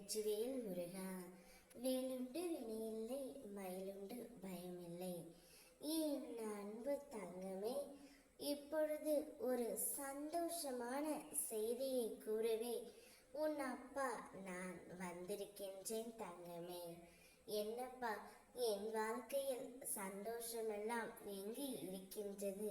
வெற்றிவேல் முருகா. வேலுண்டு வினையில்லை, மயிலுண்டு பயமில்லை. என் அன்பு தங்கமே, இப்பொழுது ஒரு சந்தோஷமான செய்தியை கூறவே உன் அப்பா நான் வந்திருக்கின்றேன் தங்கமே. என்னப்பா, என் வாழ்க்கையில் சந்தோஷமெல்லாம் எங்கே இருக்கின்றது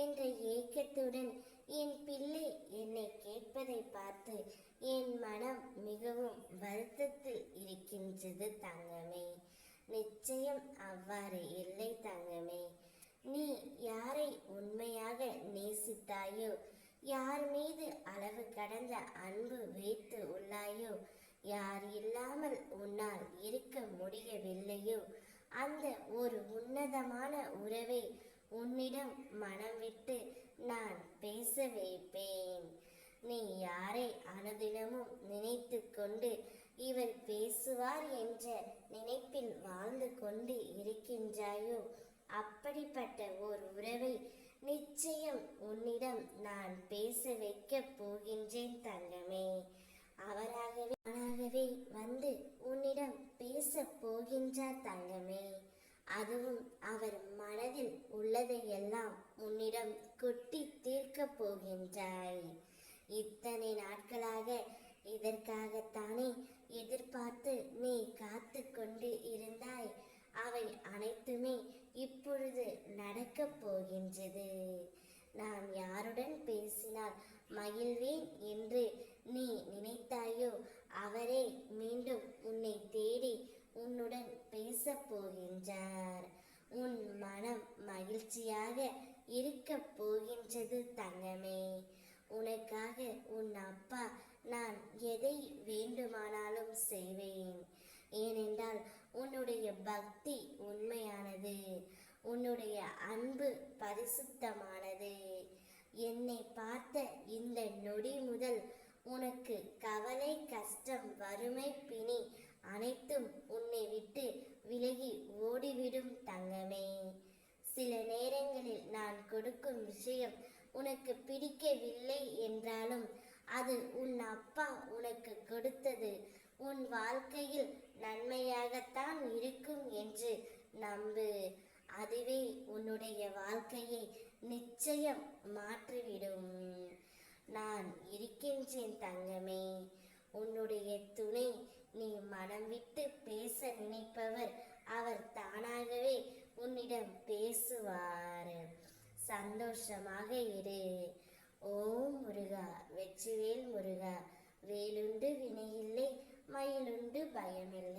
என்ற ஏக்கத்துடன் என் பிள்ளை என்னை கேட்பதை பார்த்து என் மனம் மிகவும் வருத்தத்தில் இருக்கின்றது தங்கமே. நிச்சயம் அவ்வாறு இல்லை தங்கமே. நீ யாரை உண்மையாக நேசித்தாயோ, யார் மீது அளவு கடந்த அன்பு வைத்து உள்ளாயோ, யார் இல்லாமல் உன்னால் இருக்க முடியவில்லையோ, அந்த ஒரு உன்னதமான உறவை உன்னிடம் மனம் விட்டு நான் பேச வைப்பேன். நீ யாரை அனுதினமும் நினைத்து கொண்டு இவர் பேசுவார் என்ற நினைப்பில் வாழ்ந்து கொண்டு இருக்கின்றாயோ, அப்படிப்பட்ட ஒரு உறவை நிச்சயம் உன்னிடம் நான் பேச வைக்க போகின்றேன் தங்கமே. அவராகவே வந்து உன்னிடம் பேச போகின்றார் தங்கமே. அதுவும் அவர் மனதில் உள்ளதையெல்லாம் உன்னிடம் கொட்டி தீர்க்க போகின்றாய். இத்தனை நாட்களாக இதற்காகத்தானே எதிர்பார்த்து நீ காத்து கொண்டு இருந்தாய். அவை அனைத்துமே இப்பொழுது நடக்கப் போகின்றது. நான் யாருடன் பேசினால் மகிழ்வேன் என்று நீ நினைத்தாயோ, அவரே மீண்டும் உன்னை தேடி உன்னுடன் பேச போகின்றார். உன் மனம் மகிழ்ச்சியாக இருக்க போகின்றது தங்கமே. உனக்காக உன் அப்பா நான் எதை வேண்டுமானாலும் செய்வேன். ஏனென்றால் உன்னுடைய பக்தி உண்மையானது, உன்னுடைய அன்பு பரிசுத்தமானது. என்னை பார்த்த இந்த நொடி முதல் உனக்கு கவலை, கஷ்டம், வறுமை, பிணி அனைத்தும் உன்னை விட்டு விலகி ஓடிவிடும் தங்கமே. சில நேரங்களில் நான் கொடுக்கும் விஷயம் உனக்கு பிடிக்கவில்லை என்றாலும் அது உன் அப்பா உனக்கு கொடுத்தது உன் வாழ்க்கையில் நன்மையாகத்தான் இருக்கும் என்று நம்பு. அதுவே உன்னுடைய வாழ்க்கையை நிச்சயம் மாற்றிவிடும். நான் இருக்கின்றேன் தங்கமே. உன்னுடைய துணை, நீ மனம் விட்டு பேச நினைப்பவர் அவர் தானாகவே உன்னிடம் பேசுவார். சந்தோஷமாக இரு. ஓம் முருகா, வெற்றிவேல் முருகா. வேலுண்டு வினையில்லை, மயிலுண்டு பயமில்லை.